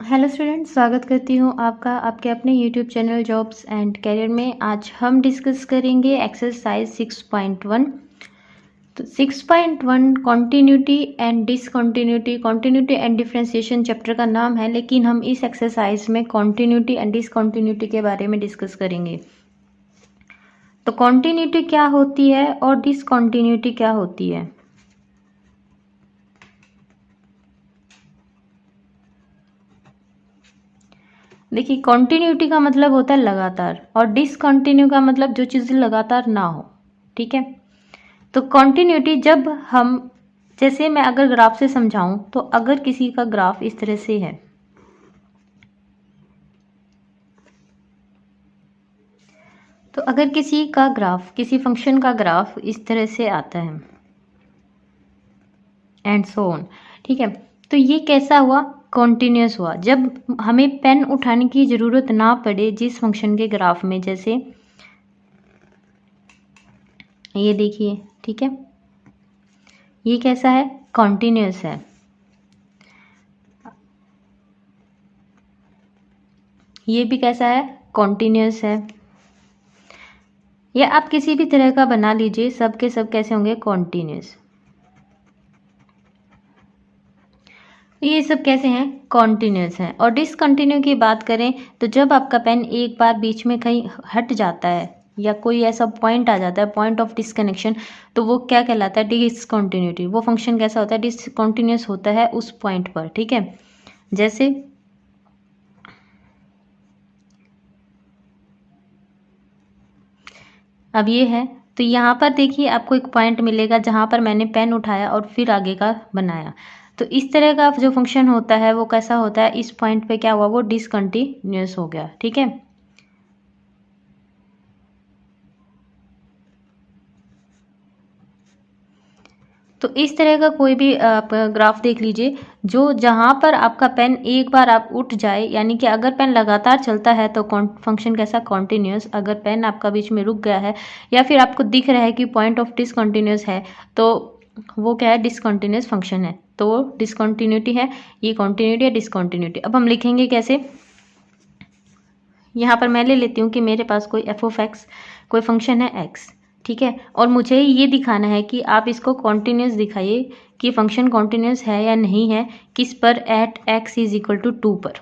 Hello student, स्वागत करती हूँ आपका आपके अपने YouTube channel jobs and career में। आज हम डिस्कस करेंगे एक्सरसाइज 6.1। तो 6.1 continuity and discontinuity, continuity and differentiation chapter का नाम है, लेकिन हम इस एक्सरसाइज में कॉन्टिन्यूटी एंड डिसकॉन्टिन्यूटी के बारे में डिस्कस करेंगे। तो कॉन्टिन्यूटी क्या होती है और डिसकॉन्टिन्यूटी क्या होती है। देखिए, कॉन्टिन्यूटी का मतलब होता है लगातार, और डिसकंटिन्यू का मतलब जो चीज़ लगातार ना हो। ठीक है, तो कॉन्टिन्यूटी जब हम, जैसे मैं अगर ग्राफ से समझाऊं, तो अगर किसी का ग्राफ इस तरह से है, तो अगर किसी का ग्राफ, किसी फंक्शन का ग्राफ इस तरह से आता है एंड सो ऑन, ठीक है, तो ये कैसा हुआ, कॉन्टिन्यूस हुआ। जब हमें पेन उठाने की ज़रूरत ना पड़े जिस फंक्शन के ग्राफ में, जैसे ये देखिए, ठीक है, ये कैसा है, कॉन्टिन्यूस है। ये भी कैसा है, कॉन्टिन्यूस है। या आप किसी भी तरह का बना लीजिए, सब के सब कैसे होंगे, कॉन्टिन्यूस। ये सब कैसे हैं, कॉन्टिन्यूस हैं। और डिसकंटिन्यू की बात करें तो जब आपका पेन एक बार बीच में कहीं हट जाता है या कोई ऐसा पॉइंट आ जाता है, पॉइंट ऑफ डिसकनेक्शन, तो वो क्या कहलाता है, डिसकंटिन्यूटी। वो फंक्शन कैसा होता है, डिसकंटिन्यूस होता है उस पॉइंट पर। ठीक है, जैसे अब ये है, तो यहाँ पर देखिए आपको एक पॉइंट मिलेगा जहाँ पर मैंने पेन उठाया और फिर आगे का बनाया। तो इस तरह का जो फंक्शन होता है वो कैसा होता है, इस पॉइंट पे क्या हुआ, वो डिसकंटिन्यूअस हो गया। ठीक है, तो इस तरह का कोई भी आप ग्राफ देख लीजिए, जो जहाँ पर आपका पेन एक बार आप उठ जाए, यानी कि अगर पेन लगातार चलता है तो फंक्शन कैसा, कॉन्टिन्यूस। अगर पेन आपका बीच में रुक गया है या फिर आपको दिख रहा है कि पॉइंट ऑफ डिसकंटिन्यूस है, तो वो क्या है, डिसकंटिन्यूस फंक्शन है, तो वो डिसकंटिन्यूटी है। ये कॉन्टिन्यूटी है, डिसकंटिन्यूटी। अब हम लिखेंगे कैसे, यहाँ पर मैं ले लेती हूँ कि मेरे पास कोई एफ ऑफ एक्स, कोई फंक्शन है एक्स, ठीक है, और मुझे ये दिखाना है कि आप इसको कॉन्टिन्यूस दिखाइए कि फंक्शन कॉन्टिन्यूस है या नहीं है। किस पर, at x is equal to 2 पर।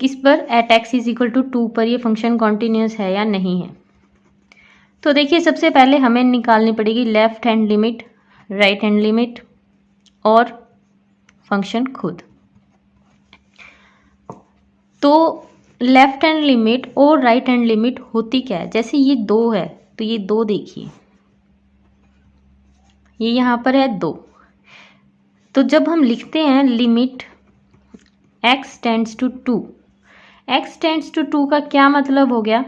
किस पर, at x is equal to 2 पर ये फंक्शन कॉन्टिन्यूस है या नहीं है। तो देखिए, सबसे पहले हमें निकालनी पड़ेगी left hand limit, right hand limit और फंक्शन खुद। तो लेफ्ट हैंड लिमिट और राइट हैंड लिमिट होती क्या है, जैसे ये 2 है तो ये 2 देखिए, ये यहाँ पर है 2। तो जब हम लिखते हैं limit x tends to 2, x tends to 2 का क्या मतलब हो गया,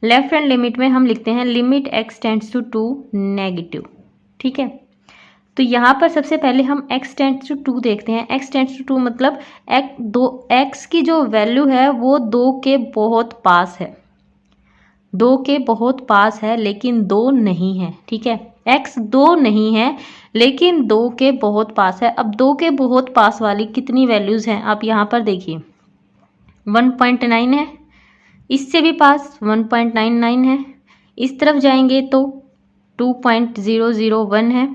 लेफ्ट हैंड लिमिट में हम लिखते हैं limit x tends to 2 negative. ठीक है, तो यहाँ पर सबसे पहले हम x टेंड्स टू 2 देखते हैं। x टेंड्स टू 2 मतलब x की जो वैल्यू है वो 2 के बहुत पास है, 2 के बहुत पास है लेकिन 2 नहीं है। ठीक है, x 2 नहीं है लेकिन 2 के बहुत पास है। अब 2 के बहुत पास वाली कितनी वैल्यूज हैं, आप यहाँ पर देखिए, 1.9 है, इससे भी पास 1.99 है, इस तरफ जाएंगे तो 2.001 है।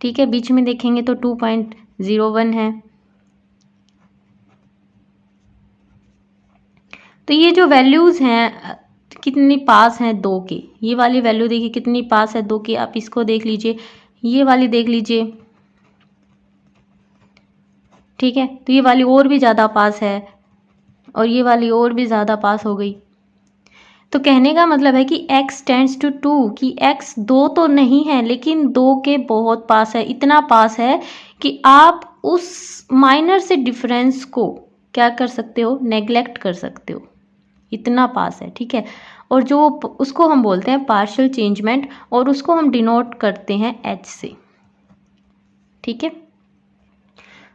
ठीक है, बीच में देखेंगे तो 2.01 है। तो ये जो वैल्यूज हैं कितनी पास हैं 2 के, ये वाली वैल्यू देखिए कितनी पास है 2 की, आप इसको देख लीजिए, ये वाली देख लीजिए। ठीक है, तो ये वाली और भी ज़्यादा पास है और ये वाली और भी ज़्यादा पास हो गई। तो कहने का मतलब है कि x टेंड्स टू 2, कि x 2 तो नहीं है लेकिन 2 के बहुत पास है, इतना पास है कि आप उस माइनर से डिफरेंस को क्या कर सकते हो, नेग्लेक्ट कर सकते हो, इतना पास है। ठीक है, और जो उसको हम बोलते हैं पार्शियल चेंजमेंट, और उसको हम डिनोट करते हैं h से। ठीक है,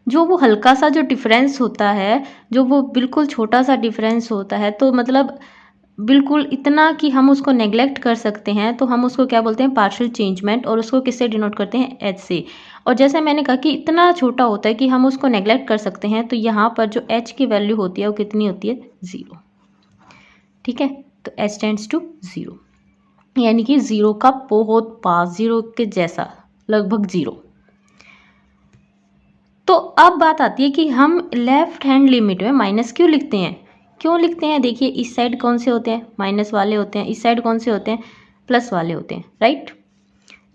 जो वो हल्का सा जो डिफरेंस होता है, जो वो बिल्कुल छोटा सा डिफरेंस होता है, तो मतलब बिल्कुल इतना कि हम उसको नेग्लेक्ट कर सकते हैं, तो हम उसको क्या बोलते हैं, पार्शियल चेंजमेंट, और उसको किससे डिनोट करते हैं, एच से। और जैसे मैंने कहा कि इतना छोटा होता है कि हम उसको नेग्लेक्ट कर सकते हैं, तो यहाँ पर जो एच की वैल्यू होती है वो कितनी होती है, 0। ठीक है, तो एच टेंड्स टू 0, यानी कि 0 का बहुत पास, 0 के जैसा, लगभग 0। तो अब बात आती है कि हम लेफ्ट हैंड लिमिट में माइनस क्यों लिखते हैं, क्यों लिखते हैं। देखिए इस साइड कौन से होते हैं, माइनस वाले होते हैं, इस साइड कौन से होते हैं, प्लस वाले होते हैं, राइट।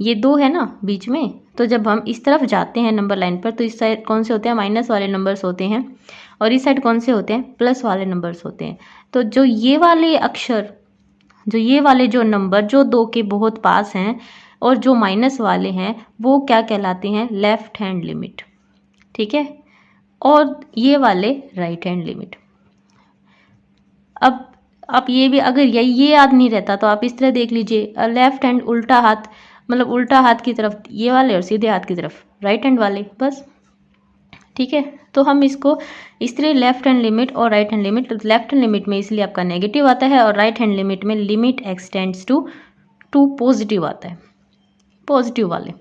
ये 2 है ना बीच में, तो जब हम इस तरफ जाते हैं नंबर लाइन पर, तो इस साइड कौन से होते हैं, माइनस वाले नंबर्स होते हैं, और इस साइड कौन से होते हैं, प्लस वाले नंबर्स होते हैं। तो जो ये वाले अक्षर, जो ये वाले जो नंबर जो 2 के बहुत पास हैं और जो माइनस वाले हैं, वो क्या कहलाते हैं, लेफ्ट हैंड लिमिट। ठीक है, और ये वाले राइट हैंड लिमिट। अब आप ये भी, अगर ये याद नहीं रहता तो आप इस तरह देख लीजिए, लेफ्ट हैंड उल्टा हाथ, मतलब उल्टा हाथ की तरफ ये वाले और सीधे हाथ की तरफ राइट हैंड वाले, बस। ठीक है, तो हम इसको इस तरह लेफ्ट हैंड लिमिट और right hand limit, left hand limit में इसलिए आपका नेगेटिव आता है, और राइट हैंड लिमिट में लिमिट एक्सटेंड्स टू पॉजिटिव आता है, पॉजिटिव वाले।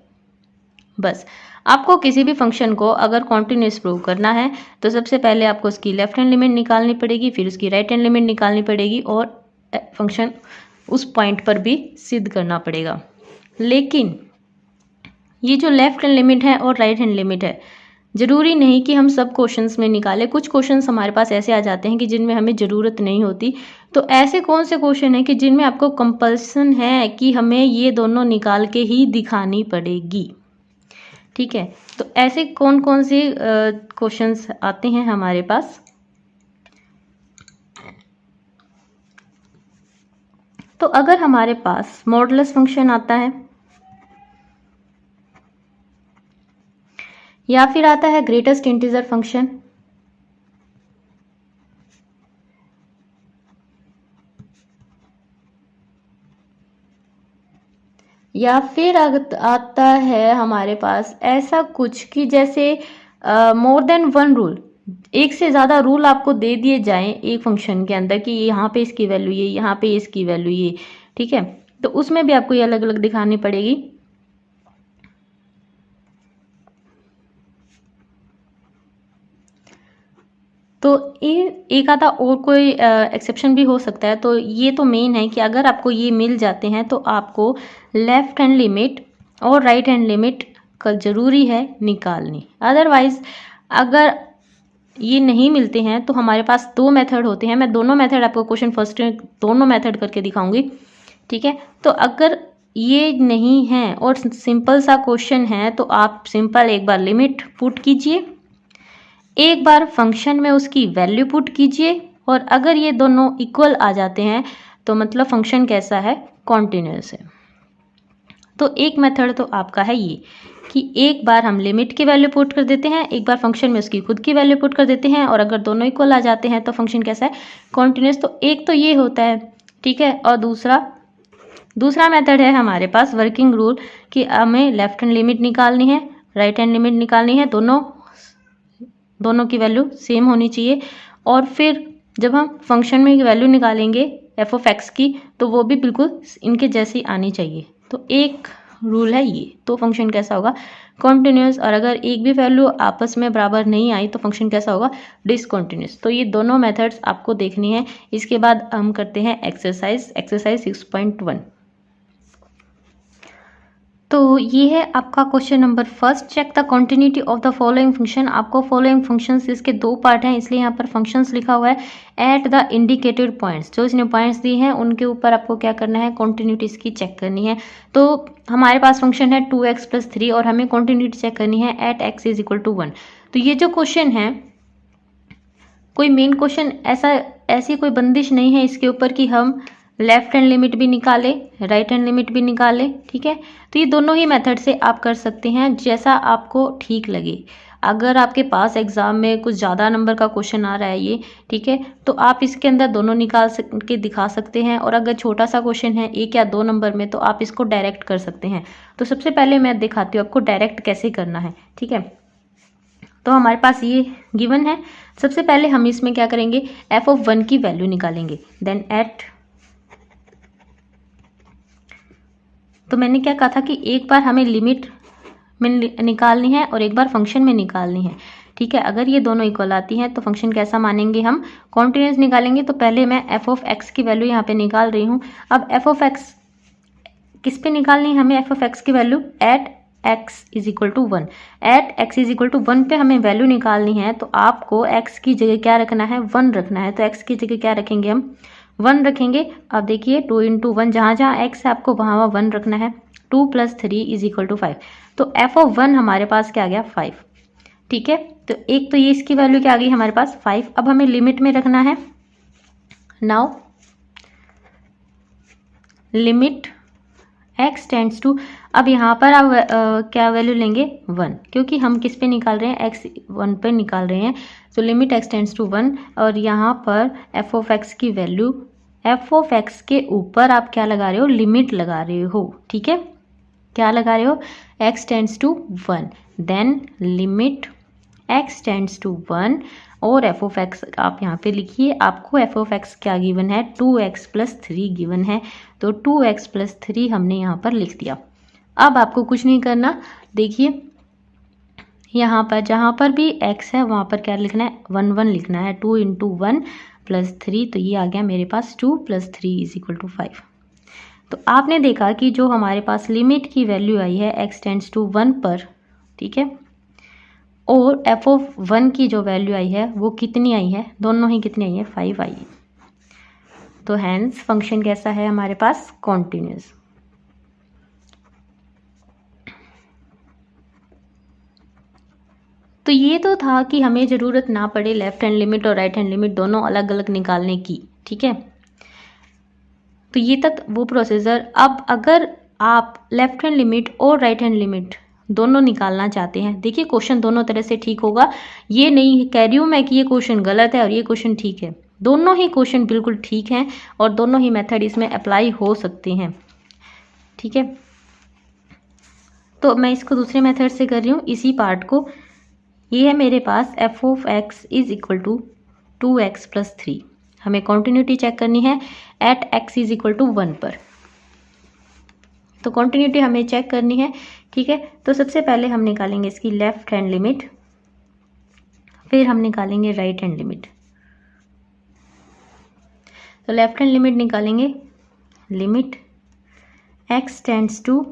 बस आपको किसी भी फंक्शन को अगर कॉन्टिन्यूस प्रूव करना है तो सबसे पहले आपको उसकी लेफ्ट हैंड लिमिट निकालनी पड़ेगी, फिर उसकी राइट हैंड लिमिट निकालनी पड़ेगी, और फंक्शन उस पॉइंट पर भी सिद्ध करना पड़ेगा। लेकिन ये जो लेफ्ट हैंड लिमिट है और राइट हैंड लिमिट है, ज़रूरी नहीं कि हम सब क्वेश्चंस में निकालें। कुछ क्वेश्चंस हमारे पास ऐसे आ जाते हैं कि जिनमें हमें ज़रूरत नहीं होती। तो ऐसे कौन से क्वेश्चन हैं कि जिनमें आपको कंपल्सन है कि हमें ये दोनों निकाल के ही दिखानी पड़ेगी। ठीक है, तो ऐसे कौन कौन से क्वेश्चंस आते हैं हमारे पास। तो अगर हमारे पास मॉडुलस फंक्शन आता है, या फिर आता है ग्रेटेस्ट इंटीजर फंक्शन, या फिर आता है हमारे पास ऐसा कुछ कि जैसे मोर देन वन रूल, एक से ज़्यादा रूल आपको दे दिए जाएं एक फंक्शन के अंदर कि यहाँ पे इसकी वैल्यू ये, यहाँ पे इसकी वैल्यू ये। ठीक है, तो उसमें भी आपको ये अलग अलग दिखानी पड़ेगी। तो एक आधा और कोई एक्सेप्शन भी हो सकता है। तो ये तो मेन है कि अगर आपको ये मिल जाते हैं तो आपको लेफ्ट हैंड लिमिट और राइट हैंड लिमिट का ज़रूरी है निकालनी। अदरवाइज अगर ये नहीं मिलते हैं तो हमारे पास 2 मेथड होते हैं। मैं दोनों मेथड आपको क्वेश्चन फर्स्ट में दोनों मेथड करके दिखाऊंगी। ठीक है, तो अगर ये नहीं है और सिंपल सा क्वेश्चन है तो आप सिंपल एक बार लिमिट पुट कीजिए, एक बार फंक्शन में उसकी वैल्यू पुट कीजिए, और अगर ये दोनों इक्वल आ जाते हैं तो मतलब फंक्शन कैसा है, कॉन्टिन्यूस है। तो एक मेथड तो आपका है ये कि एक बार हम लिमिट की वैल्यू पुट कर देते हैं, एक बार फंक्शन में उसकी खुद की वैल्यू पुट कर देते हैं, और अगर दोनों इक्वल आ जाते हैं तो फंक्शन कैसा है, कॉन्टिन्यूस। तो एक तो ये होता है। ठीक है, और दूसरा मेथड है हमारे पास वर्किंग रूल कि हमें लेफ्ट हैंड लिमिट निकालनी है, राइट हैंड लिमिट निकालनी है, दोनों की वैल्यू सेम होनी चाहिए। और फिर जब हम फंक्शन में वैल्यू निकालेंगे एफ ऑफ एक्स की, तो वो भी बिल्कुल इनके जैसी आनी चाहिए। तो एक रूल है ये, तो फंक्शन कैसा होगा, कॉन्टिन्यूस। और अगर एक भी वैल्यू आपस में बराबर नहीं आई तो फंक्शन कैसा होगा, डिसकॉन्टिन्यूस। तो ये दोनों मेथड्स आपको देखनी है। इसके बाद हम करते हैं एक्सरसाइज 6.1। तो ये है आपका question number first. Check the continuity of the following function. आपको फॉलोइंग फंक्शंस, इसके 2 पार्ट हैं इसलिए यहाँ पर फंक्शंस लिखा हुआ है। एट द इंडिकेटेड पॉइंट्स, जो इसने पॉइंट्स दिए हैं उनके ऊपर आपको क्या करना है, कॉन्टिन्यूटी इसकी चेक करनी है। तो हमारे पास फंक्शन है 2x + 3 और हमें कॉन्टिन्यूटी चेक करनी है एट x = 1। तो ये जो क्वेश्चन है, कोई मेन क्वेश्चन ऐसी कोई बंदिश नहीं है इसके ऊपर कि हम लेफ्ट हैंड लिमिट भी निकाले, राइट हैंड लिमिट भी निकाले। ठीक है, तो ये दोनों ही मेथड से आप कर सकते हैं जैसा आपको ठीक लगे। अगर आपके पास एग्जाम में कुछ ज़्यादा नंबर का क्वेश्चन आ रहा है ये, ठीक है, तो आप इसके अंदर दोनों निकाल के दिखा सकते हैं। और अगर छोटा सा क्वेश्चन है 1 या 2 नंबर में, तो आप इसको डायरेक्ट कर सकते हैं। तो सबसे पहले मैं दिखाती हूँ आपको डायरेक्ट कैसे करना है। ठीक है, तो हमारे पास ये गिवन है। सबसे पहले हम इसमें क्या करेंगे, f of 1 की वैल्यू निकालेंगे। देन एट तो मैंने क्या कहा था कि एक बार हमें लिमिट में निकालनी है और एक बार फंक्शन में निकालनी है, ठीक है। अगर ये दोनों इक्वल आती हैं तो फंक्शन कैसा मानेंगे हम, कॉन्टिन्यूस निकालेंगे। तो पहले मैं एफ ऑफ एक्स की वैल्यू यहाँ पे निकाल रही हूँ। अब एफ ऑफ एक्स किस पे निकालनी है हमें, एफ ऑफ एक्स की value at x is equal to 1, at x is equal to 1 पे हमें वैल्यू निकालनी है। तो आपको एक्स की जगह क्या रखना है, 1 रखना है। तो एक्स की जगह क्या रखेंगे हम, 1 रखेंगे। अब देखिए 2 इंटू 1, जहाँ जहाँ एक्स है आपको वहाँ वहाँ 1 रखना है। 2 + 3 इज इक्वल टू 5। तो एफ ऑफ 1 हमारे पास क्या आ गया, 5, ठीक है। तो एक तो ये इसकी वैल्यू क्या आ गई हमारे पास, 5। अब हमें लिमिट में रखना है। Now limit x tends to, अब यहाँ पर आप क्या वैल्यू लेंगे, 1, क्योंकि हम किस पे निकाल रहे हैं, x 1 पे निकाल रहे हैं। तो लिमिट x टेंड्स टू 1, और यहाँ पर f ऑफ x की वैल्यू, f ऑफ x के ऊपर आप क्या लगा रहे हो, लिमिट लगा रहे हो, ठीक है। क्या लगा रहे हो, x tends to 1, then limit x tends to 1 और f ऑफ x आप यहाँ पे लिखिए। आपको f ऑफ x क्या गिवन है, 2x + 3 गिवन है। तो 2x + 3 हमने यहाँ पर लिख दिया। अब आपको कुछ नहीं करना, देखिए यहाँ पर जहाँ पर भी x है वहाँ पर क्या लिखना है, 1 1 लिखना है। 2 इंटू 1 + 3, तो ये आ गया मेरे पास 2 + 3 इज इक्वल टू 5। तो आपने देखा कि जो हमारे पास लिमिट की वैल्यू आई है x टेंड्स टू 1 पर, ठीक है, और f ऑफ 1 की जो वैल्यू आई है वो कितनी आई है, दोनों ही कितनी आई है, 5 आई है। तो हैंस फंक्शन कैसा है हमारे पास, कॉन्टिन्यूस। तो ये तो था कि हमें ज़रूरत ना पड़े लेफ्ट हैंड लिमिट और राइट हैंड लिमिट दोनों अलग अलग निकालने की, ठीक है। तो ये तक वो प्रोसीजर। अब अगर आप लेफ्ट हैंड लिमिट और राइट हैंड लिमिट दोनों निकालना चाहते हैं, देखिए क्वेश्चन दोनों तरह से ठीक होगा। ये नहीं कह रही हूँ मैं कि ये क्वेश्चन गलत है और ये क्वेश्चन ठीक है, दोनों ही क्वेश्चन बिल्कुल ठीक हैं और दोनों ही मेथड इसमें अप्लाई हो सकते हैं, ठीक है। तो मैं इसको दूसरे मेथड से कर रही हूँ इसी पार्ट को। ये है मेरे पास f of x is equal to 2x + 3। हमें कॉन्टिन्यूटी चेक करनी है at x is equal to 1 पर। तो कॉन्टिन्यूटी हमें चेक करनी है, ठीक है। तो सबसे पहले हम निकालेंगे इसकी लेफ्ट हैंड लिमिट, फिर हम निकालेंगे राइट हैंड लिमिट। तो लेफ्ट हैंड लिमिट निकालेंगे, लिमिट x टेंड्स टू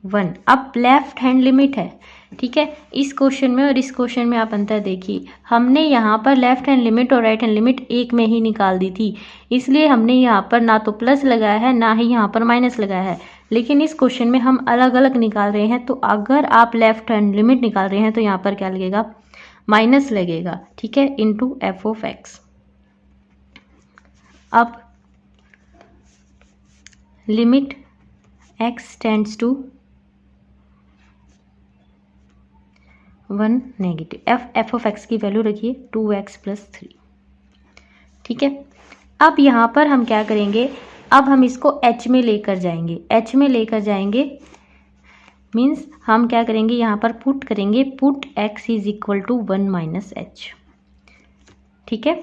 1। अब लेफ्ट हैंड लिमिट है, ठीक है। इस क्वेश्चन में और इस क्वेश्चन में आप अंतर देखिए, हमने यहाँ पर लेफ्ट हैंड लिमिट और राइट हैंड लिमिट एक में ही निकाल दी थी, इसलिए हमने यहाँ पर ना तो प्लस लगाया है ना ही यहाँ पर माइनस लगाया है। लेकिन इस क्वेश्चन में हम अलग अलग निकाल रहे हैं, तो अगर आप लेफ्ट हैंड लिमिट निकाल रहे हैं तो यहाँ पर क्या लगेगा, माइनस लगेगा, ठीक है, इंटू एफ ऑफ एक्स। अब limit x tends to 1 negative, f of x की वैल्यू रखिए 2x + 3, ठीक है। अब यहाँ पर हम क्या करेंगे, अब हम इसको h में लेकर जाएंगे। h में लेकर जाएंगे मीन्स हम क्या करेंगे, यहाँ पर पुट करेंगे, put x is equal to 1 - h, ठीक है,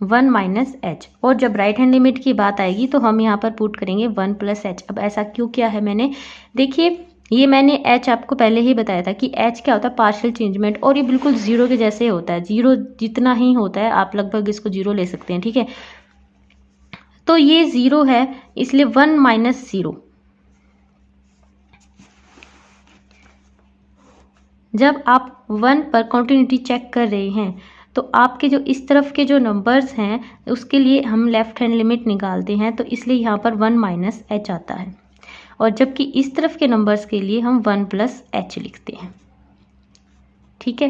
1 - h। और जब राइट हैंड लिमिट की बात आएगी तो हम यहाँ पर पुट करेंगे 1 + h। अब ऐसा क्यों किया है मैंने, देखिए ये मैंने h आपको पहले ही बताया था कि h क्या होता है, पार्शियल चेंजमेंट, और ये बिल्कुल जीरो के जैसे होता है, जीरो जितना ही होता है, आप लगभग इसको जीरो ले सकते हैं, ठीक है। तो ये जीरो है इसलिए 1 - 0। जब आप 1 पर कॉन्टिन्यूटी चेक कर रहे हैं तो आपके जो इस तरफ के जो नंबर्स हैं उसके लिए हम लेफ्ट हैंड लिमिट निकालते हैं, तो इसलिए यहाँ पर 1 - h आता है, और जबकि इस तरफ के नंबर्स के लिए हम 1 + h लिखते हैं, ठीक है।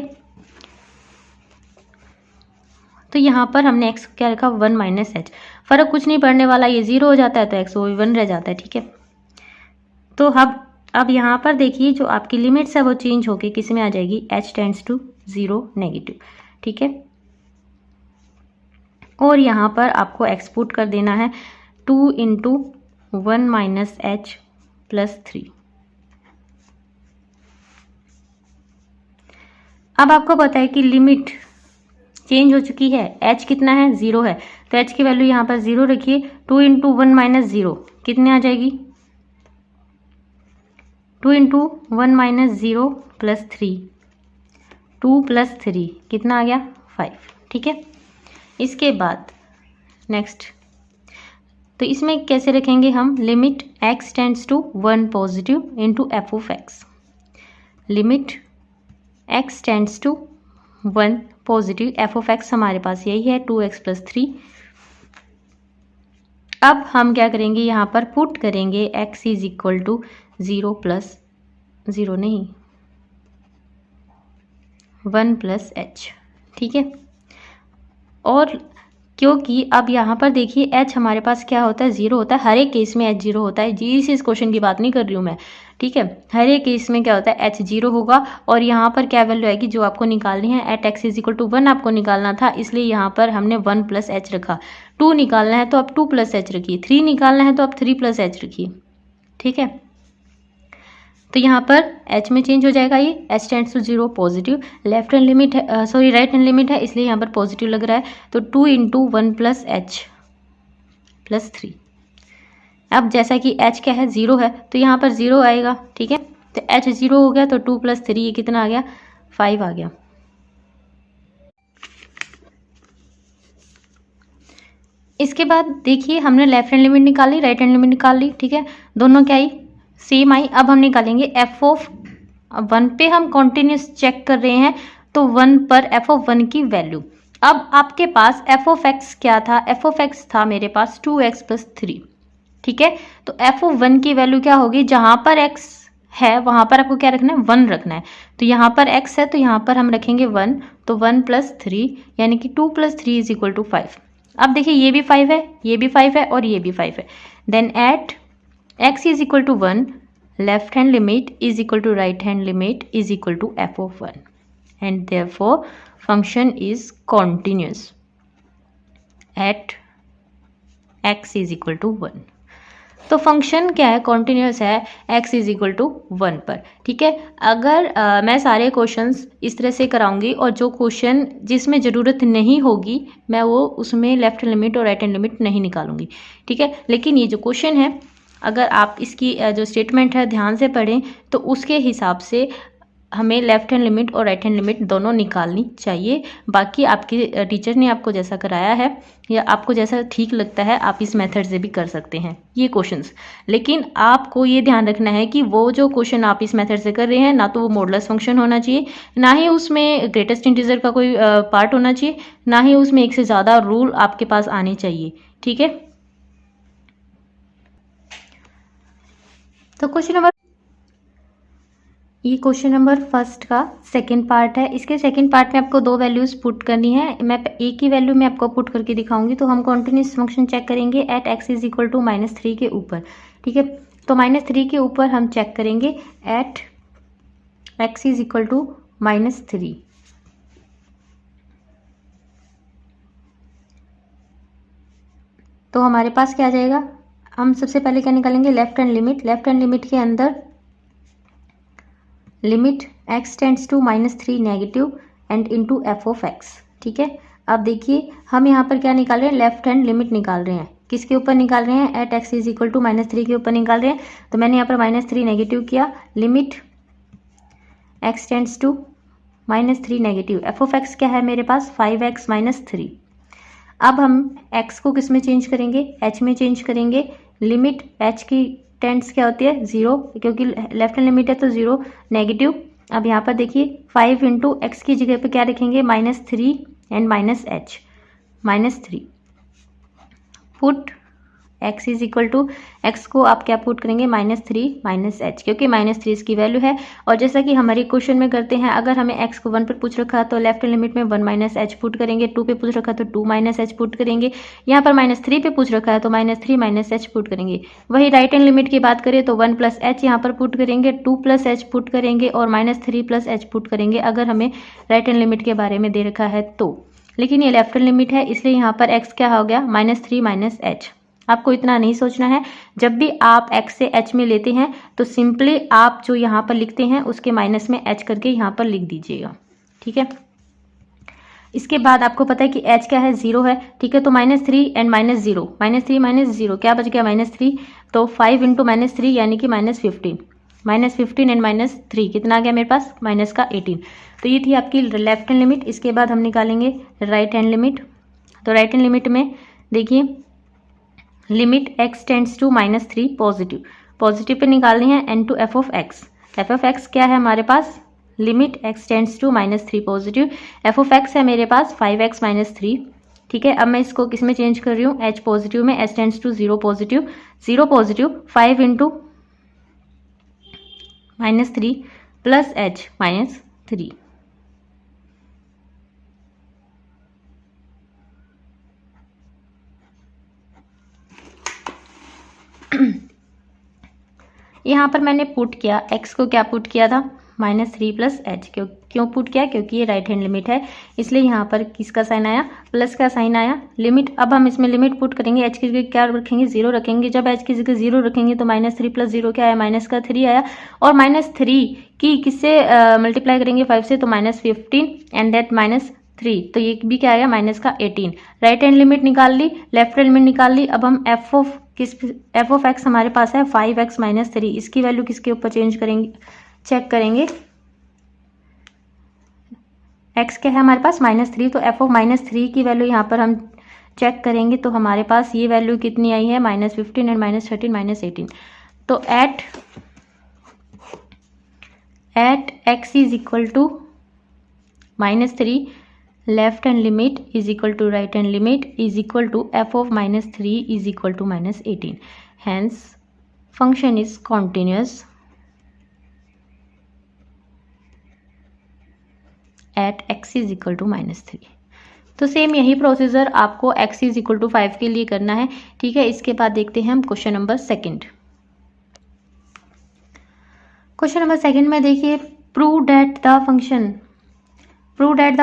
तो यहाँ पर हमने x क्या रखा, 1 - h, फर्क कुछ नहीं पड़ने वाला, ये 0 हो जाता है तो x वो 1 रह जाता है, ठीक है। तो अब यहाँ पर देखिए जो आपकी लिमिट्स है वो चेंज होके किस में आ जाएगी, h टेंड्स टू 0 नेगेटिव, ठीक है। और यहाँ पर आपको एक्सपोर्ट कर देना है 2 इंटू 1 - h + 3। अब आपको पता है कि लिमिट चेंज हो चुकी है, h कितना है, 0 है, तो h की वैल्यू यहाँ पर 0 रखिए। 2 इंटू 1 - 0 कितने आ जाएगी, 2 इंटू 1 माइनस 0 प्लस 3, 2 प्लस 3 कितना आ गया 5। ठीक है, इसके बाद नेक्स्ट, तो इसमें कैसे रखेंगे हम, limit x tends to 1 positive into f of x, limit x tends to 1 positive, f of x हमारे पास यही है 2x प्लस 3। अब हम क्या करेंगे, यहाँ पर पुट करेंगे x is equal to 0 plus 0 नहीं 1 प्लस h। ठीक है, और क्योंकि अब यहाँ पर देखिए h हमारे पास क्या होता है 0 होता है, हर एक केस में h 0 होता है जी, इस क्वेश्चन की बात नहीं कर रही हूँ मैं। ठीक है, हर एक केस में क्या होता है h 0 होगा, और यहाँ पर क्या वैल्यू आएगी जो आपको निकालनी है, at x is equal to 1 आपको निकालना था, इसलिए यहाँ पर हमने 1 प्लस h रखा। 2 निकालना है तो आप 2 प्लस h रखिए, 3 निकालना है तो आप 3 प्लस h रखिए। ठीक है, तो यहाँ पर h में चेंज हो जाएगा, ये h tends to 0 positive, left hand limit है, सॉरी राइट हैंड लिमिट है, इसलिए यहाँ पर पॉजिटिव लग रहा है, तो 2 इंटू 1 प्लस h प्लस 3। अब जैसा कि h क्या है 0 है, तो यहाँ पर 0 आएगा। ठीक है, तो h 0 हो गया, तो 2 प्लस 3 ये कितना आ गया 5 आ गया। इसके बाद देखिए हमने लेफ्ट हैंड लिमिट निकाली, राइट हैंड लिमिट निकाल ली। ठीक है, दोनों क्या आई, सेम आई। अब हम निकालेंगे एफ ऑफ 1 पे, हम कॉन्टिन्यूस चेक कर रहे हैं, तो 1 पर एफ ऑफ 1 की वैल्यू। अब आपके पास एफ ऑफ एक्स क्या था, एफ ऑफ एक्स था मेरे पास 2x प्लस 3। ठीक है, तो एफ ऑफ 1 की वैल्यू क्या होगी, जहां पर x है वहां पर आपको क्या रखना है 1 रखना है, तो यहाँ पर x है तो यहाँ पर हम रखेंगे 1, तो 1 प्लस 3 यानी कि 2 प्लस 3 इज इक्वल टू 5। अब देखिए ये भी 5 है, ये भी 5 है और ये भी 5 है, then at x is equal to 1, left hand limit is equal to right hand limit is equal to f of 1, and therefore function is continuous at x is equal to 1। तो फंक्शन क्या है, continuous है x is equal to 1 पर। ठीक है, अगर मैं सारे क्वेश्चंस इस तरह से कराऊंगी और जो क्वेश्चन जिसमें ज़रूरत नहीं होगी मैं वो उसमें लेफ्ट लिमिट और राइट हैंड लिमिट नहीं निकालूंगी। ठीक है, लेकिन ये जो क्वेश्चन है अगर आप इसकी जो स्टेटमेंट है ध्यान से पढ़ें तो उसके हिसाब से हमें लेफ्ट हैंड लिमिट और राइट हैंड लिमिट दोनों निकालनी चाहिए। बाकी आपके टीचर ने आपको जैसा कराया है या आपको जैसा ठीक लगता है आप इस मेथड से भी कर सकते हैं ये क्वेश्चंस, लेकिन आपको ये ध्यान रखना है कि वो जो क्वेश्चन आप इस मेथड से कर रहे हैं ना तो वो मॉडुलस फंक्शन होना चाहिए, ना ही उसमें ग्रेटेस्ट इंटीजर का कोई पार्ट होना चाहिए, ना ही उसमें एक से ज़्यादा रूल आपके पास आने चाहिए। ठीक है, तो ये क्वेश्चन नंबर फर्स्ट का सेकंड पार्ट है। इसके सेकंड पार्ट में आपको 2 वैल्यूज पुट करनी है, मैं एक ही वैल्यू में आपको पुट करके दिखाऊंगी। तो हम कॉन्टिन्यूस फंक्शन चेक करेंगे at x is equal to -3 के ऊपर। ठीक है, तो -3 के ऊपर हम चेक करेंगे at x is equal to -3। तो हमारे पास क्या आ जाएगा, हम सबसे पहले क्या निकालेंगे left hand limit. Left hand limit के अंदर limit x tends to -3 negative and into f of x। ठीक है, अब देखिए हम यहाँ पर क्या निकाल रहे हैं, लेफ्ट हैंड लिमिट निकाल रहे हैं। किसके ऊपर निकाल रहे हैं, at x is equal to -3 के ऊपर निकाल रहे हैं। तो मैंने यहाँ पर -3 नेगेटिव किया, limit x tends to -3 negative, f of x क्या है मेरे पास 5x - 3। अब हम x को किस में चेंज करेंगे, h में चेंज करेंगे। लिमिट h की टेंड्स क्या होती है 0, क्योंकि लेफ्ट हैंड लिमिट है तो 0 नेगेटिव। अब यहाँ पर देखिए 5 इंटू एक्स की जगह पे क्या रखेंगे -3 and -h -3 put x is equal to, x को आप क्या पुट करेंगे -3 -h, क्योंकि -3 इसकी वैल्यू है। और जैसा कि हमारे क्वेश्चन में करते हैं, अगर हमें x को 1 पर पूछ रखा तो लेफ्ट लिमिट में 1 -h पुट करेंगे, 2 पे पूछ रखा तो 2 -h पुट करेंगे, यहाँ पर -3 पे पूछ रखा है तो -3 -h पुट करेंगे। वही राइट हैंड लिमिट की बात करें तो 1 + h यहाँ पर पुट करेंगे, 2 + h पुट करेंगे और -3 + h पुट करेंगे अगर हमें राइट हैंड लिमिट के बारे में दे रखा है तो। लेकिन ये लेफ्ट हैंड लिमिट है इसलिए यहाँ पर x क्या हो गया -3 -h। आपको इतना नहीं सोचना है, जब भी आप x से h में लेते हैं तो सिंपली आप जो यहाँ पर लिखते हैं उसके माइनस में h करके यहाँ पर लिख दीजिएगा। ठीक है, इसके बाद आपको पता है कि h क्या है 0 है। ठीक है, तो -3 एंड -0, -3 -0 क्या बच गया -3, तो 5 इंटू -3 यानी कि -15। -15 एंड -3 कितना आ गया मेरे पास, माइनस का 18। तो ये थी आपकी लेफ्ट हैंड लिमिट। इसके बाद हम निकालेंगे राइट हैंड लिमिट। तो राइट हैंड लिमिट में देखिए limit x tends to -3 positive, positive पे निकालनी है n to f of x। f of x क्या है हमारे पास, limit x tends to -3 positive, f of x है मेरे पास 5x -3। ठीक है, अब मैं इसको किस में चेंज कर रही हूँ, h पॉजिटिव में, s tends to 0 positive, 0 positive 5 into -3 plus h -3। यहाँ पर मैंने पुट किया x को, क्या पुट किया था, -3 प्लस h। क्यों पुट किया, क्योंकि ये राइट हैंड लिमिट है, इसलिए यहाँ पर किसका साइन आया, प्लस का साइन आया। लिमिट, अब हम इसमें लिमिट पुट करेंगे, h की जगह क्या रखेंगे, 0 रखेंगे। जब h की जगह 0 रखेंगे तो -3 प्लस 0 क्या आया, माइनस का 3 आया। और -3 की किससे मल्टीप्लाई करेंगे, 5 से, तो -15 एंड दैट -3, तो ये भी क्या आया, माइनस का 18। राइट हैंड लिमिट निकाल ली, लेफ्ट हैंड लिमिट निकाल ली। अब हम f ऑफ x हमारे पास है 5x -3, इसकी वैल्यू किसके ऊपर चेंज करेंगे, चेक करेंगे। x क्या है हमारे पास -3, तो f ऑफ -3 की वैल्यू यहाँ पर हम चेक करेंगे, तो हमारे पास ये वैल्यू कितनी आई है, -15 एंड -13 -18। तो at x is equal to -3, left hand limit is equal to right hand limit is equal to f of -3 is equal to -18। Hence function is continuous at x is equal to -3। तो same यही procedure आपको x is equal to 5 के लिए करना है। ठीक है, इसके बाद देखते हैं हम question number second. Question number second में देखिए, prove that the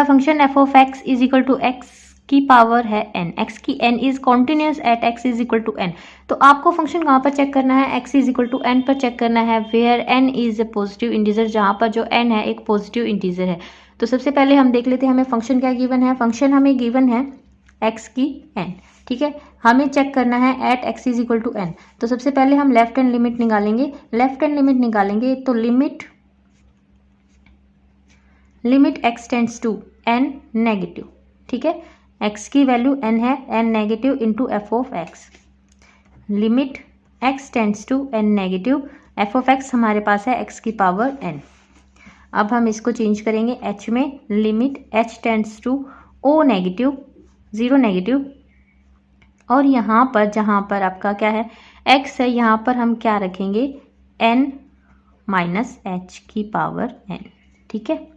function f of x is equal to x की पावर है n, x की n is continuous at x is equal to n। तो आपको फंक्शन कहाँ पर चेक करना है, x is equal to n पर चेक करना है, where n is a positive integer, जहाँ पर जो n है एक पॉजिटिव इंटीजर है। तो सबसे पहले हम देख लेते हैं हमें फंक्शन क्या गिवन है। फंक्शन हमें गिवन है x की n। ठीक है, हमें चेक करना है at x is equal to n। तो सबसे पहले हम लेफ्ट हैंड लिमिट निकालेंगे। लेफ्ट हैंड लिमिट निकालेंगे तो limit x tends to n negative. ठीक है, x की वैल्यू n है, n negative into f of x। Limit x tends to n negative, f of x हमारे पास है x की पावर n। अब हम इसको चेंज करेंगे h में, limit h tends to o negative, 0 negative. और यहाँ पर जहाँ पर आपका क्या है x है, यहाँ पर हम क्या रखेंगे, n माइनस h की पावर n। ठीक है,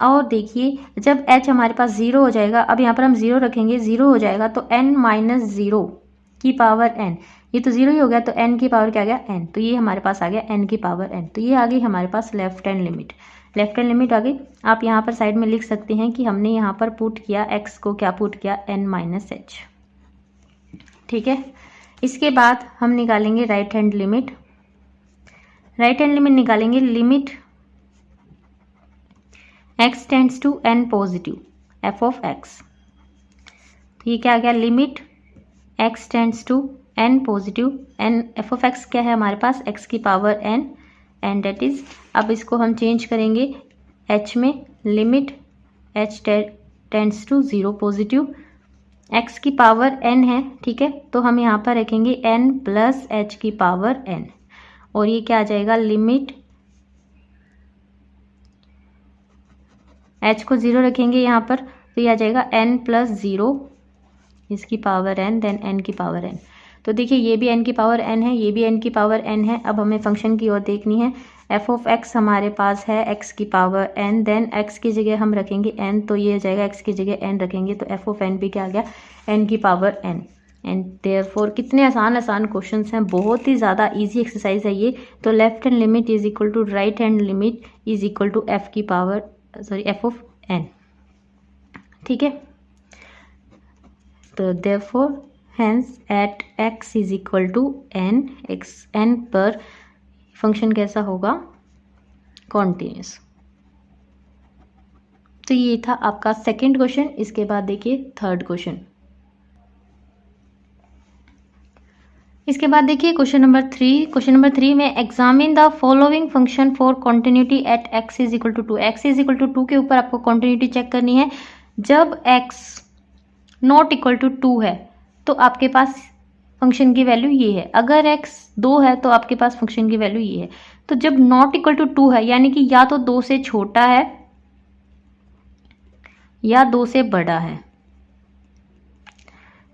और देखिए जब h हमारे पास 0 हो जाएगा, अब यहाँ पर हम 0 रखेंगे, 0 हो जाएगा तो n माइनस 0 की पावर n, ये तो 0 ही हो गया, तो n की पावर क्या आ गया, n। तो ये हमारे पास आ गया n की पावर n। तो ये आ गई हमारे पास left hand limit. Left hand limit आ गई। आप यहाँ पर साइड में लिख सकते हैं कि हमने यहाँ पर पुट किया x को, क्या पुट किया, n माइनस h। ठीक है, इसके बाद हम निकालेंगे right hand limit. Right hand limit निकालेंगे, limit x tends to n positive, f of x। तो ये क्या आ गया, limit x tends to n positive, n f of x क्या है हमारे पास, x की power n and that is, अब इसको हम चेंज करेंगे h में, limit h tends to 0 positive, x की पावर n है। ठीक है, तो हम यहाँ पर रखेंगे n प्लस h की पावर n, और ये क्या आ जाएगा, लिमिट h को 0 रखेंगे यहाँ पर, तो ये आ जाएगा n प्लस 0 इसकी पावर n, देन n की पावर n। तो देखिए ये भी n की पावर n है, ये भी n की पावर n है। अब हमें फंक्शन की ओर देखनी है। f ऑफ x हमारे पास है x की पावर n, देन x की जगह हम रखेंगे n, तो ये आ जाएगा x की जगह n रखेंगे, तो f ऑफ n भी क्या आ गया, n की पावर n। एंड देयरफॉर कितने आसान क्वेश्चंस हैं, बहुत ही ज़्यादा इजी एक्सरसाइज है ये। तो left hand limit is equal to right hand limit is equal to f की पावर f ऑफ n। ठीक है, तो therefore hence at x is equal to n, n पर फंक्शन कैसा होगा, कॉन्टिन्यूस। तो ये था आपका सेकंड क्वेश्चन। इसके बाद देखिए थर्ड क्वेश्चन। इसके बाद देखिए क्वेश्चन नंबर 3 में examine the following function for continuity at x is equal to 2। x is equal to 2 के ऊपर आपको कॉन्टिन्यूटी चेक करनी है। जब x नॉट इक्वल टू 2 है तो आपके पास फंक्शन की वैल्यू ये है, अगर x 2 है तो आपके पास फंक्शन की वैल्यू ये है। तो जब नॉट इक्वल टू 2 है यानी कि या तो 2 से छोटा है या 2 से बड़ा है।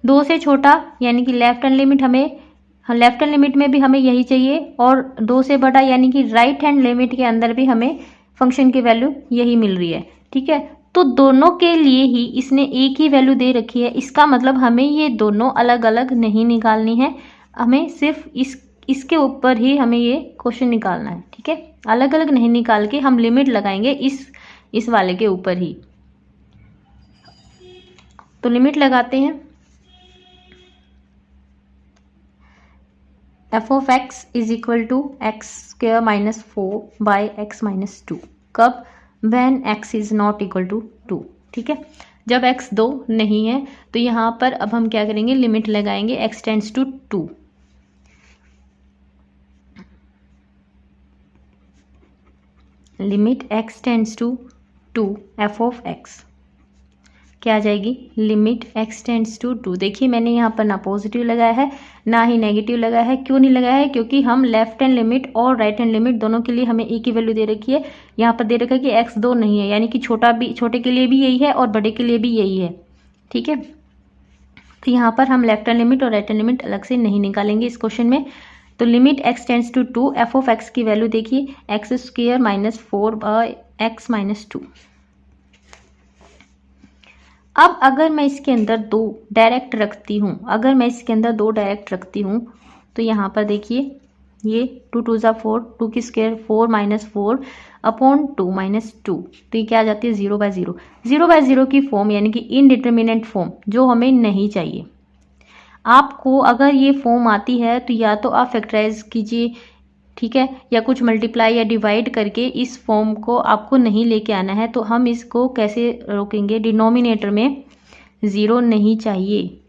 2 से छोटा यानी कि लेफ्ट हैंड लिमिट में भी हमें यही चाहिए, और 2 से बड़ा यानी कि राइट हैंड लिमिट के अंदर भी हमें फंक्शन की वैल्यू यही मिल रही है। ठीक है, तो दोनों के लिए ही इसने एक ही वैल्यू दे रखी है। इसका मतलब हमें ये दोनों अलग अलग नहीं निकालनी है, हमें सिर्फ इसके ऊपर ही हमें ये क्वेश्चन निकालना है। ठीक है, अलग अलग नहीं निकाल के हम लिमिट लगाएंगे इस वाले के ऊपर ही। तो लिमिट लगाते हैं। F of x is equal to x square minus 4 by x minus 2। कब? When x is not equal to 2। ठीक है, जब एक्स 2 नहीं है तो यहाँ पर अब हम क्या करेंगे, लिमिट लगाएंगे x tends to 2। Limit x tends to 2 f of x क्या आ जाएगी, लिमिट एक्स टेंड्स टू 2। देखिए मैंने यहाँ पर ना पॉजिटिव लगाया है ना ही नेगेटिव लगाया है। क्यों नहीं लगाया है? क्योंकि हम लेफ्ट हैंड लिमिट और राइट हैंड लिमिट दोनों के लिए हमें एक ही वैल्यू दे रखी है। यहाँ पर दे रखा है कि एक्स 2 नहीं है, यानी कि छोटे के लिए भी यही है और बड़े के लिए भी यही है। ठीक है, तो यहाँ पर हम लेफ्ट हैंड लिमिट और राइट हैंड लिमिट अलग से नहीं निकालेंगे इस क्वेश्चन में। तो limit x tends to 2 f of x की वैल्यू देखिए x square minus 4 by x minus 2। अब अगर मैं इसके अंदर 2 डायरेक्ट रखती हूँ, तो यहाँ पर देखिए ये 2 2 ज़ा 4, 2 की स्क्वायर 4 माइनस 4 अपॉन 2 माइनस 2, तो ये क्या आ जाती है 0 बाय 0। 0 बाय 0 की फॉर्म यानी कि इनडिटर्मिनेंट फॉर्म जो हमें नहीं चाहिए। आपको अगर ये फॉर्म आती है तो या तो आप फैक्टराइज कीजिए, ठीक है, या कुछ मल्टीप्लाई या डिवाइड करके इस फॉर्म को आपको नहीं लेके आना है। तो हम इसको कैसे रोकेंगे, डिनोमिनेटर में 0 नहीं चाहिए।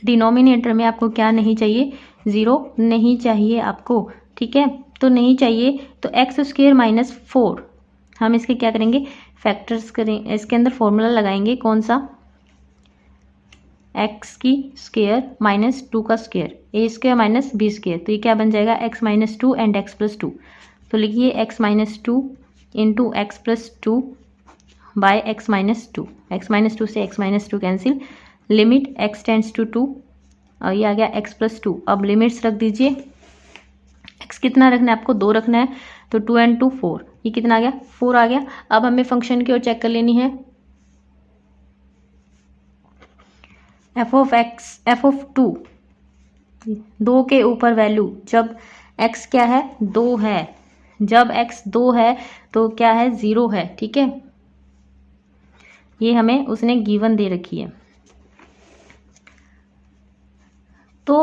डिनोमिनेटर में आपको क्या नहीं चाहिए, 0 नहीं चाहिए आपको। ठीक है, तो नहीं चाहिए तो एक्स स्क्वायर माइनस 4 हम इसके क्या करेंगे, फैक्टर्स करें, इसके अंदर फॉर्मूला लगाएंगे कौन सा, एक्स की स्क्वायर माइनस 2 का square, a square minus b square. तो ये क्या बन जाएगा, x minus 2 and x plus 2। तो लिखिए x minus 2 into x plus 2 by x minus 2। X minus 2 से x minus 2 cancel. Limit x tends to 2 और ये आ गया एक्स प्लस 2। अब लिमिट्स रख दीजिए। एक्स कितना रखना है आपको, 2 रखना है, तो 2 एंड 2 4, ये कितना आ गया, 4 आ गया। अब हमें फंक्शन की ओर चेक कर लेनी है। F of x, F of 2 के ऊपर वैल्यू, जब x क्या है, 2 है, जब x 2 है तो क्या है, 0 है। ठीक है, ये हमें उसने गिवन दे रखी है। तो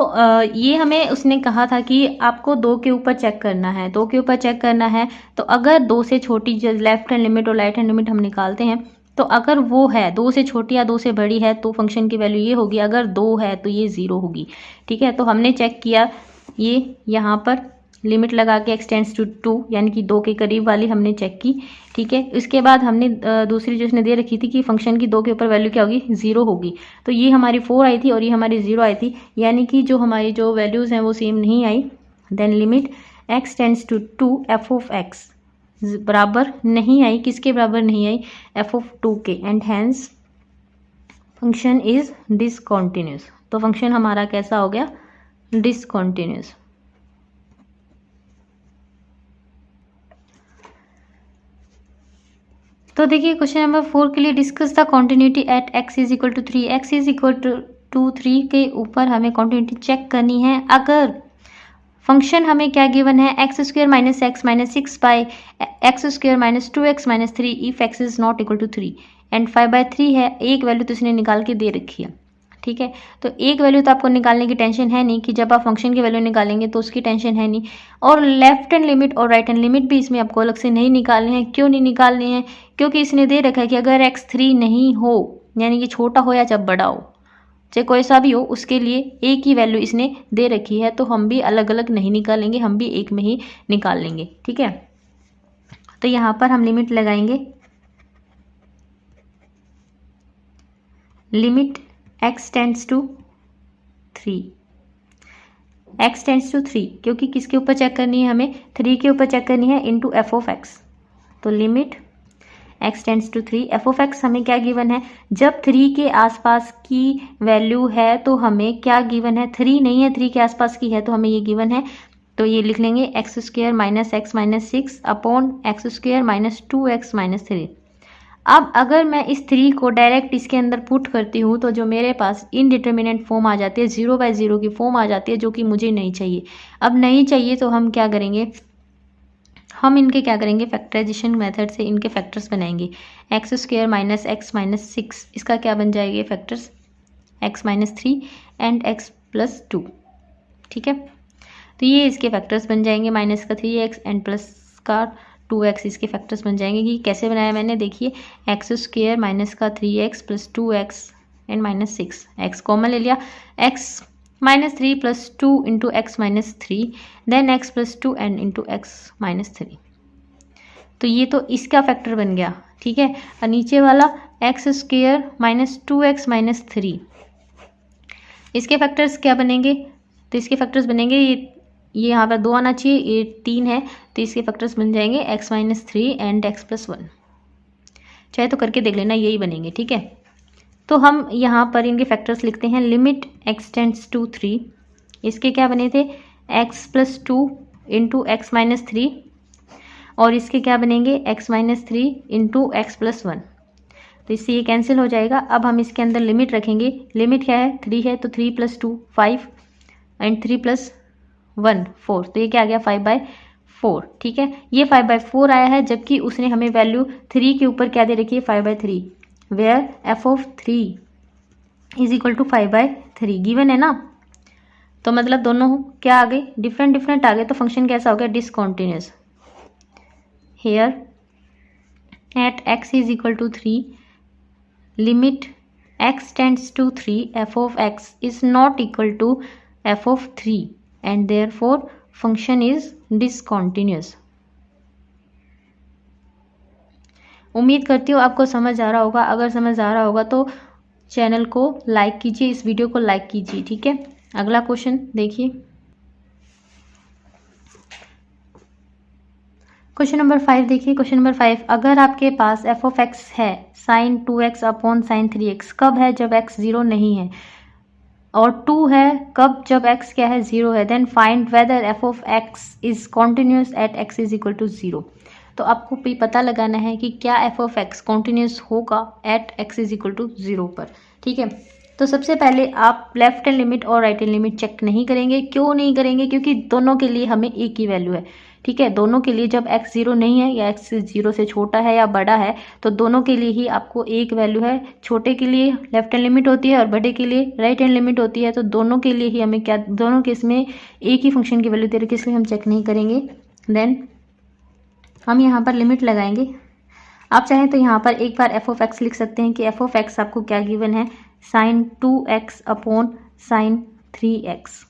ये हमें उसने कहा था कि आपको 2 के ऊपर चेक करना है, 2 के ऊपर चेक करना है। तो अगर 2 से छोटी जो लेफ्ट हैंड लिमिट और राइट हैंड लिमिट हम निकालते हैं, तो अगर वो है 2 से छोटी या 2 से बड़ी है तो फंक्शन की वैल्यू ये होगी, अगर 2 है तो ये 0 होगी। ठीक है, तो हमने चेक किया, ये यहाँ पर लिमिट लगा के एक्स टेंड्स टू 2 यानी कि 2 के करीब वाली हमने चेक की। ठीक है, उसके बाद हमने दूसरी जो उसने दे रखी थी कि फंक्शन की 2 के ऊपर वैल्यू क्या होगी, 0 होगी। तो ये हमारी 4 आई थी और ये हमारी 0 आई थी, यानी कि जो हमारी जो वैल्यूज़ हैं वो सेम नहीं आई। Then limit x tends to 2 f of x बराबर नहीं आई, किसके बराबर नहीं आई, एफ ऑफ 2 के, and hence function is discontinuous. तो फंक्शन हमारा कैसा हो गया, डिसकंटिन्यूअस। तो देखिए क्वेश्चन नंबर 4 के लिए, discuss the continuity at x is equal to 3। X is equal to 3 के ऊपर हमें कॉन्टिन्यूटी चेक करनी है। अगर फंक्शन हमें क्या गिवन है, x square minus x minus 6 by x square minus 2x minus 3 if x is not equal to 3 and 5/3 है। एक वैल्यू तो इसने निकाल के दे रखी है। ठीक है, तो एक वैल्यू तो आपको निकालने की टेंशन है नहीं, कि जब आप फंक्शन की वैल्यू निकालेंगे तो उसकी टेंशन है नहीं। और लेफ्ट हैंड लिमिट और राइट हैंड लिमिट भी इसमें आपको अलग से नहीं निकालने हैं। क्यों नहीं निकालने हैं, क्योंकि इसने दे रखा है कि अगर x 3 नहीं हो, यानी कि छोटा हो या जब बड़ा हो, चाहे कोई सा भी हो, उसके लिए एक ही वैल्यू इसने दे रखी है, तो हम भी अलग अलग नहीं निकालेंगे, हम भी एक में ही निकाल लेंगे। ठीक है, तो यहाँ पर हम लिमिट लगाएंगे, limit x tends to 3, x tends to 3, क्योंकि किसके ऊपर चेक करनी है, हमें 3 के ऊपर चेक करनी है, इनटू f ऑफ x। तो limit x tends to 3, f of x हमें क्या गिवन है, जब 3 के आसपास की वैल्यू है तो हमें क्या गिवन है, 3 नहीं है, 3 के आसपास की है तो हमें ये गिवन है, तो ये लिख लेंगे x square minus x minus 6 upon x square minus 2x minus 3। अब अगर मैं इस 3 को डायरेक्ट इसके अंदर पुट करती हूँ तो जो मेरे पास इनडिटर्मिनेंट फॉर्म आ जाती है, 0/0 की फॉर्म आ जाती है, जो कि मुझे नहीं चाहिए। अब नहीं चाहिए तो हम क्या करेंगे, हम इनके क्या करेंगे, फैक्टराइजेशन मेथड से इनके फैक्टर्स बनाएंगे। X square minus x minus 6, इसका क्या बन जाएगा factors, x minus 3 and x plus 2। ठीक है, तो ये इसके फैक्टर्स बन जाएंगे, माइनस का 3x एंड प्लस का 2x इसके फैक्टर्स बन जाएंगे। कि कैसे बनाया मैंने, देखिए एक्स स्क्वायर माइनस का 3x plus 2x and minus 6, x common ले लिया, x minus 3 plus 2 into x minus 3, then x plus 2 and into x minus 3। तो ये तो इसका फैक्टर बन गया। ठीक है, और नीचे वाला x square minus 2x minus 3, इसके फैक्टर्स क्या बनेंगे, तो इसके फैक्टर्स बनेंगे, ये यहाँ पर 2 आना चाहिए, ये 3 है, तो इसके फैक्टर्स बन जाएंगे x minus 3 and x plus 1। चाहे तो करके देख लेना, यही बनेंगे। ठीक है, तो हम यहाँ पर इनके फैक्टर्स लिखते हैं, लिमिट x टेंड्स टू 3, इसके क्या बने थे, x plus 2 into x minus 3, और इसके क्या बनेंगे, x minus 3 into x plus 1। तो इससे ये कैंसिल हो जाएगा। अब हम इसके अंदर लिमिट रखेंगे, लिमिट क्या है, 3 है, तो 3 प्लस 2 5 एंड 3 प्लस 1 4, तो ये क्या आ गया 5/4। ठीक है, ये 5/4 आया है, जबकि उसने हमें वैल्यू 3 के ऊपर क्या दे रखी है, 5/3, where f of 3 is equal to 5/3 given है ना। तो मतलब दोनों क्या आ गए, डिफरेंट डिफरेंट आ गए, तो फंक्शन कैसा हो गया, discontinuous. Here at x is equal to 3, limit x tends to 3, f of x is not equal to f of 3 and therefore function is discontinuous। उम्मीद करती हूँ आपको समझ आ रहा होगा। अगर समझ आ रहा होगा तो चैनल को लाइक कीजिए, इस वीडियो को लाइक कीजिए। ठीक है, अगला क्वेश्चन देखिए, क्वेश्चन नंबर 5 देखिए। क्वेश्चन नंबर 5, अगर आपके पास f ऑफ x है sine 2x upon sine 3x, कब है, जब x 0 नहीं है, और 2 है कब, जब x क्या है, 0 है। Then find whether f of x is continuous at x is equal to 0। तो आपको भी पता लगाना है कि क्या f ऑफ x कॉन्टिन्यूस होगा at x is equal to 0 पर। ठीक है, तो सबसे पहले आप लेफ्ट हैंड लिमिट और राइट हैंड लिमिट चेक नहीं करेंगे। क्यों नहीं करेंगे, क्योंकि दोनों के लिए हमें एक ही वैल्यू है। ठीक है, दोनों के लिए जब x 0 नहीं है या x 0 से छोटा है या बड़ा है, तो दोनों के लिए ही आपको एक वैल्यू है। छोटे के लिए लेफ्ट हैंड लिमिट होती है और बड़े के लिए राइट हैंड लिमिट होती है। तो दोनों के लिए ही हमें क्या, दोनों केस में एक ही फंक्शन की वैल्यू दे रखी है, इसलिए हम चेक नहीं करेंगे। देन हम यहाँ पर लिमिट लगाएंगे। आप चाहें तो यहाँ पर एक बार f ऑफ x लिख सकते हैं कि f ऑफ x आपको क्या गिवन है, sine 2x upon sine 3x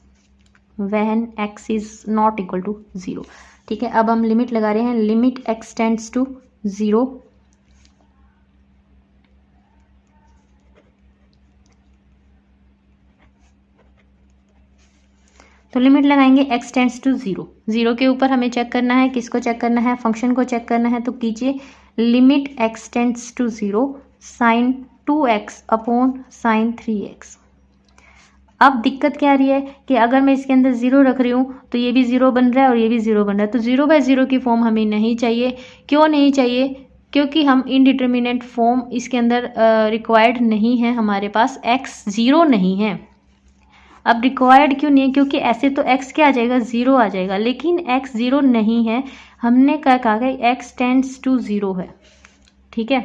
when x is not equal to 0। ठीक है, अब हम लिमिट लगा रहे हैं, लिमिट x टेंड्स टू 0, तो लिमिट लगाएंगे x टेंड्स टू 0। 0 के ऊपर हमें चेक करना है, किसको चेक करना है, फंक्शन को चेक करना है। तो कीजिए, limit x tends to 0 sine 2x upon sine 3x। अब दिक्कत क्या आ रही है कि अगर मैं इसके अंदर 0 रख रही हूँ तो ये भी 0 बन रहा है और ये भी 0 बन रहा है, तो 0/0 की फॉर्म हमें नहीं चाहिए। क्यों नहीं चाहिए, क्योंकि हम इनडिटर्मिनेंट फॉर्म इसके अंदर रिक्वायर्ड नहीं है, हमारे पास x 0 नहीं है। अब रिक्वायर्ड क्यों नहीं है, क्योंकि ऐसे तो x क्या आ जाएगा, 0 आ जाएगा, लेकिन x 0 नहीं है। हमने क्या कहा है, x टेंड्स टू 0 है। ठीक है,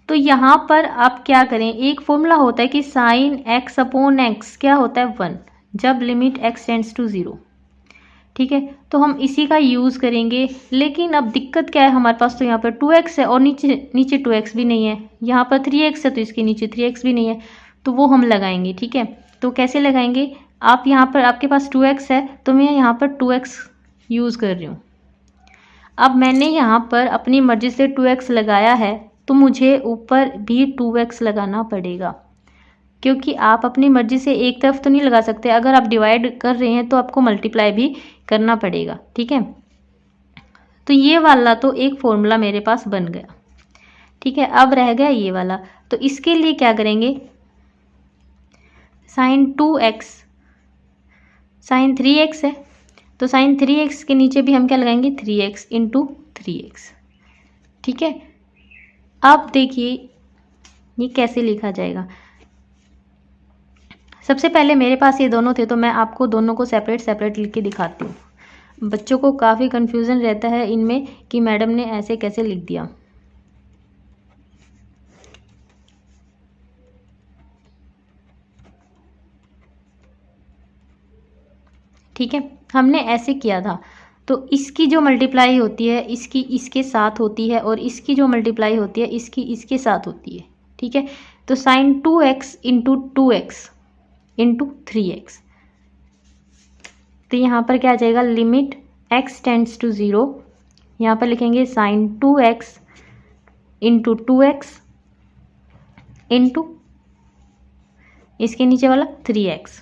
तो यहाँ पर आप क्या करें, एक फॉर्मूला होता है कि साइन x अपॉन x क्या होता है 1, जब लिमिट x टेंड्स टू 0। ठीक है, तो हम इसी का यूज़ करेंगे। लेकिन अब दिक्कत क्या है, हमारे पास तो यहाँ पर 2x है और नीचे 2x भी नहीं है, यहाँ पर 3x है तो इसके नीचे 3x भी नहीं है। तो वो हम लगाएंगे। ठीक है, तो कैसे लगाएंगे, आप यहाँ पर आपके पास 2x है तो मैं यहाँ पर 2x यूज़ कर रही हूँ। अब मैंने यहाँ पर अपनी मर्ज़ी से 2x लगाया है तो मुझे ऊपर भी 2x लगाना पड़ेगा, क्योंकि आप अपनी मर्ज़ी से एक तरफ तो नहीं लगा सकते। अगर आप डिवाइड कर रहे हैं तो आपको मल्टीप्लाई भी करना पड़ेगा। ठीक है, तो ये वाला तो एक फॉर्मूला मेरे पास बन गया। ठीक है, अब रह गया ये वाला, तो इसके लिए क्या करेंगे, साइन 2x साइन 3x है तो साइन 3x के नीचे भी हम क्या लगाएंगे, 3x इंटू 3x। ठीक है, अब देखिए ये कैसे लिखा जाएगा। सबसे पहले मेरे पास ये दोनों थे तो मैं आपको दोनों को सेपरेट सेपरेट लिख के दिखाती हूँ। बच्चों को काफ़ी कन्फ्यूज़न रहता है इनमें कि मैडम ने ऐसे कैसे लिख दिया। ठीक है, हमने ऐसे किया था, तो इसकी जो मल्टीप्लाई होती है इसकी इसके साथ होती है और इसकी जो मल्टीप्लाई होती है इसकी इसके साथ होती है। ठीक है, तो sign 2x into 2x into 3x, तो यहाँ पर क्या आ जाएगा, लिमिट x टेंड्स टू 0, यहाँ पर लिखेंगे sign 2x into 2x into इसके नीचे वाला 3x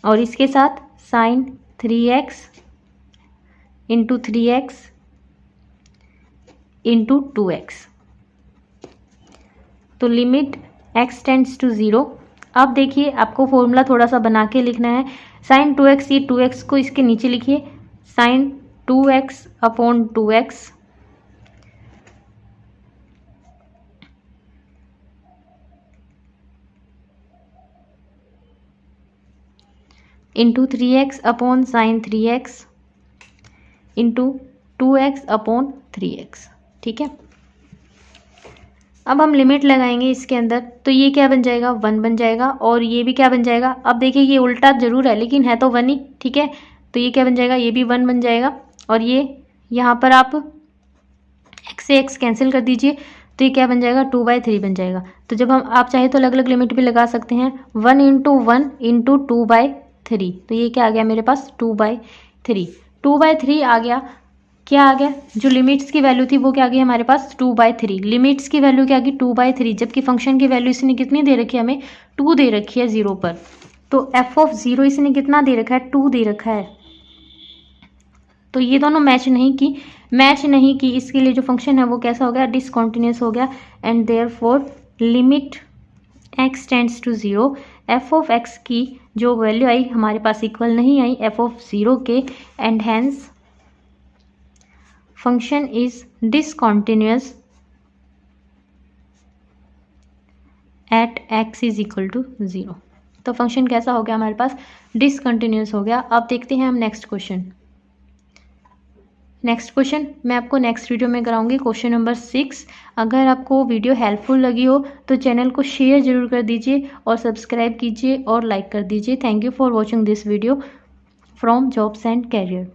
और इसके साथ sign 3x into 3x into 2x, तो लिमिट x टेंड्स टू 0। अब देखिए आपको फॉर्मूला थोड़ा सा बना के लिखना है। साइन 2x, ये 2x को इसके नीचे लिखिए, sine 2x upon 2x into 3x upon sine 3x into 2x upon 3x। ठीक है, अब हम लिमिट लगाएंगे इसके अंदर, तो ये क्या बन जाएगा, 1 बन जाएगा और ये भी क्या बन जाएगा। अब देखिए ये उल्टा जरूर है लेकिन है तो 1 ही। ठीक है, तो ये क्या बन जाएगा, ये भी 1 बन जाएगा और ये यहाँ पर आप x से x कैंसिल कर दीजिए तो ये क्या बन जाएगा, 2/3 बन जाएगा। तो जब हम आप चाहे तो अलग अलग लिमिट भी लगा सकते हैं, 1 इंटू 1 इंटू 2/3, तो ये क्या आ गया मेरे पास, 2/3। 2/3 आ गया, क्या आ गया, जो लिमिट्स की वैल्यू थी वो क्या आ गई हमारे पास, 2/3। लिमिट्स की वैल्यू क्या आ गई, 2/3, जबकि फंक्शन की वैल्यू इसने कितनी दे रखी है, हमें 2 दे रखी है 0 पर। तो f(0) इसने कितना दे रखा है, 2 दे रखा है। तो ये दोनों मैच नहीं की, इसके लिए जो फंक्शन है वो कैसा हो गया, डिसकंटिन्यूअस हो गया। And therefore limit x tends to 0, f(x) की जो वैल्यू आई हमारे पास इक्वल नहीं आई f(0) के, and hence function is discontinuous at x is equal to 0। तो फंक्शन कैसा हो गया हमारे पास, डिसकंटिन्यूअस हो गया। अब देखते हैं हम नेक्स्ट क्वेश्चन मैं आपको नेक्स्ट वीडियो में कराऊंगी, क्वेश्चन नंबर 6। अगर आपको वीडियो हेल्पफुल लगी हो तो चैनल को शेयर जरूर कर दीजिए और सब्सक्राइब कीजिए और लाइक कर दीजिए। Thank you for watching this video from Jobs and career.